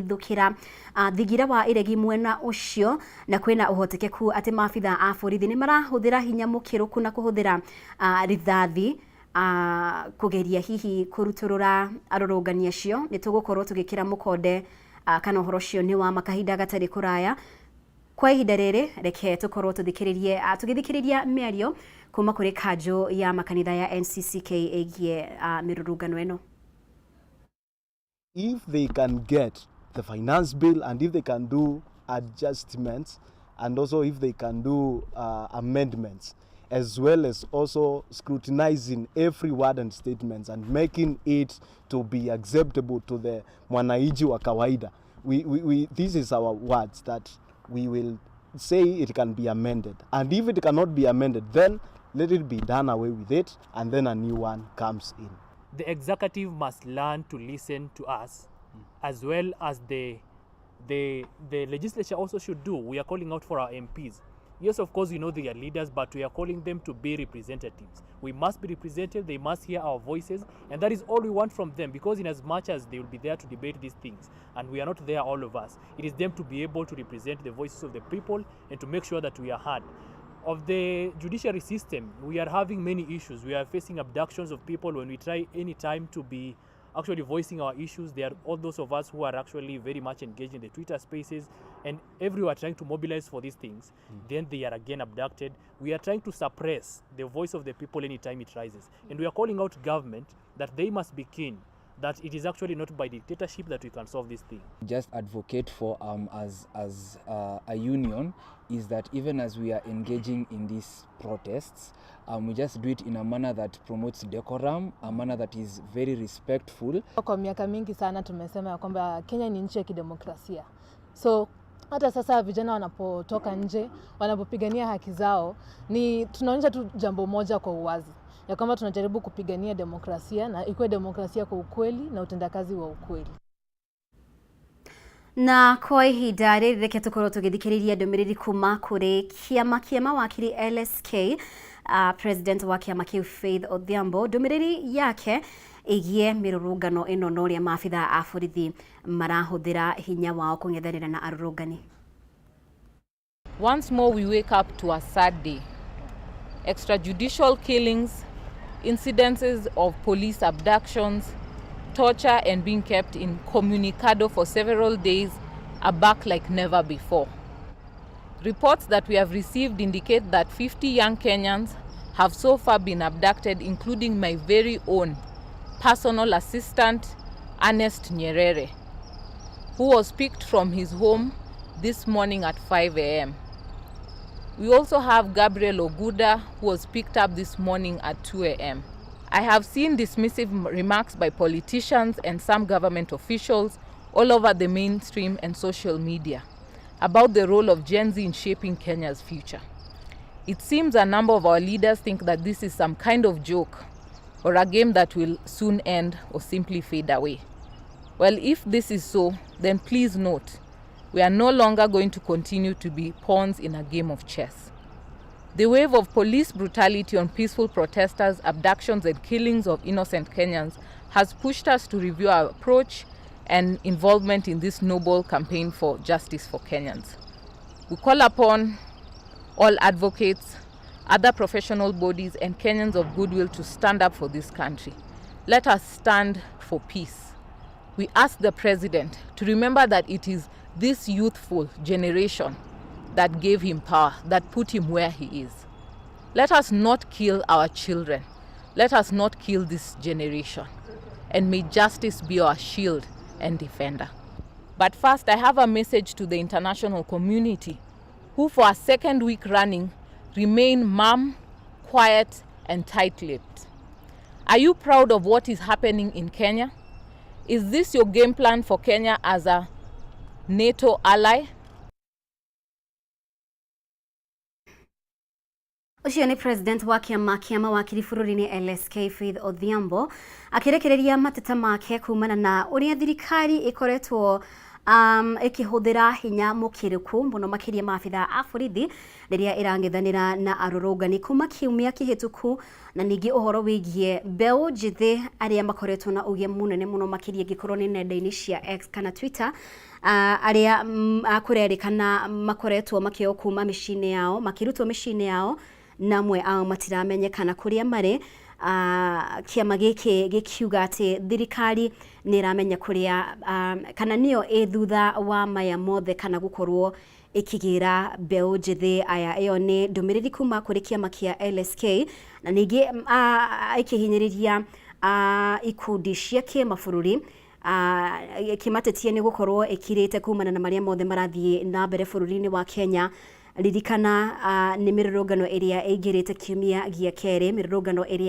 kũhĩthũkĩra thigira wa iregi mwena ũcio, na kwĩna ũhotekeku atĩ maabitha a borithi nĩ marahũthĩra hinya mũkĩrũku na kũhũthĩra rithathi kugeria hihi kurutũrũra arũrũngani acio. Nĩ tũgũkorwo tũgĩkĩra mũkonde kana ũhoro ũcio nĩ wa makahinda gatarĩ kũraya. Kwa ihinda rĩrĩ reke tũkorwo tũgĩthikĩrĩria mĩario kuma kũrĩ kanjũ ya makanitha ya NCCK ĩgiĩ mĩrũrũngano ĩno. If they can get the finance bill and if they can do adjustments and also if they can do amendments, as well as also scrutinizing every word and statements and making it to be acceptable to the mwananchi wa kawaida. This is our words that we will say it can be amended. And if it cannot be amended, then let it be done away with it and then a new one comes in. The executive must learn to listen to us as well as the legislature also should do. We are calling out for our MPs. Yes, of course, we know they are leaders, but we are calling them to be representatives. We must be represented, they must hear our voices, and that is all we want from them, because in as much as they will be there to debate these things, and we are not there, all of us, it is them to be able to represent the voices of the people and to make sure that we are heard. Of the judiciary system, we are having many issues. We are facing abductions of people when we try any time to be actually voicing our issues. There are all those of us who are actually very much engaged in the Twitter spaces, and everyone trying to mobilize for these things. Then they are again abducted. We are trying to suppress the voice of the people anytime it rises. And we are calling out government that they must be keen that it is actually not by dictatorship that we can solve this thing. Just advocate for as a union is that even as we are engaging in these protests, we just do it in a manner that promotes decorum, a manner that is very respectful. Kwa miaka mingi sana tumesema kwamba Kenya ni nchi ya kidemokrasia. So hata sasa vijana wanapotoka nje, wanapopigania haki zao, ni tunaonyesha tu jambo moja kwa uwazi, ya kwamba tunajaribu kupigania demokrasia na ikuwe demokrasia kwa ukweli na utendakazi wa ukweli. Na kwa ihinda rĩrĩ reke tũkorwo tũgĩthikĩrĩria ndũmĩrĩri kuma kũrĩ kĩama wakiri LSK, president wa kĩama kĩu Faith Odhiambo, ndũmĩrĩri yake ĩgiĩ mĩrũrũngano ĩno na ũrĩa maabitha a borithi marahũthĩra hinya wao kũng'ethanĩra na arũrũngani. Once more we wake up to a sad day. Extrajudicial killings, incidences of police abductions, torture and being kept incommunicado for several days are back like never before. Reports that we have received indicate that 50 young Kenyans have so far been abducted, including my very own personal assistant, Ernest Nyerere, who was picked from his home this morning at 5 a.m. We also have Gabriel Oguda, who was picked up this morning at 2 a.m. I have seen dismissive remarks by politicians and some government officials all over the mainstream and social media about the role of Gen Z in shaping Kenya's future. It seems a number of our leaders think that this is some kind of joke or a game that will soon end or simply fade away. Well, if this is so, then please note, we are no longer going to continue to be pawns in a game of chess. The wave of police brutality on peaceful protesters, abductions and killings of innocent Kenyans has pushed us to review our approach and involvement in this noble campaign for justice for Kenyans. We call upon all advocates, other professional bodies and Kenyans of goodwill to stand up for this country. Let us stand for peace. We ask the President to remember that it is this youthful generation that gave him power, that put him where he is. Let us not kill our children. Let us not kill this generation. And may justice be our shield and defender. But first, I have a message to the international community, who for a second week running remain mum, quiet and tight-lipped. Are you proud of what is happening in Kenya? Is this your game plan for Kenya as a NATO ally? Ucio ni president wa kĩama wakiri bũrũri-inĩ LSK Faith Odhiambo akirekereria mateta make kumana na ũrĩa thirikari ĩkoretwo ikihũthĩra hinya mũkĩrĩku mũno makĩria maabitha a borithi rĩrĩa ĩrang'ethanĩra na arũrũngani kuma kiumia kĩhĩtũku, na ningĩ ũhoro wĩgiĩ mbeũ njĩthĩ arĩa makoretwo na ũgĩ mũnene mũno makĩria angĩkorwo nĩ nenda-inĩ cia X kana Twitter, arĩa kũrerĩkana makoretwo makĩoywo kuma mĩciĩ-inĩ yao, makĩrutwo mĩciĩ-inĩ yao, na amwe ao matiramenyekana kũrĩa marĩ. Kĩama gĩkĩ gĩkiuga atĩ thirikari nĩ ĩramenya kũrĩa kana nĩyo ĩ thutha wa maya mothe kana gũkorwo ĩkĩgĩra mbeũ njĩthĩ aya. Ĩyo nĩ ndũmĩrĩri kuma kũrĩ kĩama kĩa LSK, na ningĩ ĩkĩhinyĩrĩria ikundi cia kĩmabũrũri kĩmatetie nĩ gũkorwo ĩkirĩte kumana na marĩa mothe marathiĩ na mbere bũrũri-inĩ wa Kenya. Ririkana nĩ mĩrũrũngano ĩrĩa ĩingĩrĩte kiumia gĩa kerĩ, mĩrũrũngano ĩrĩa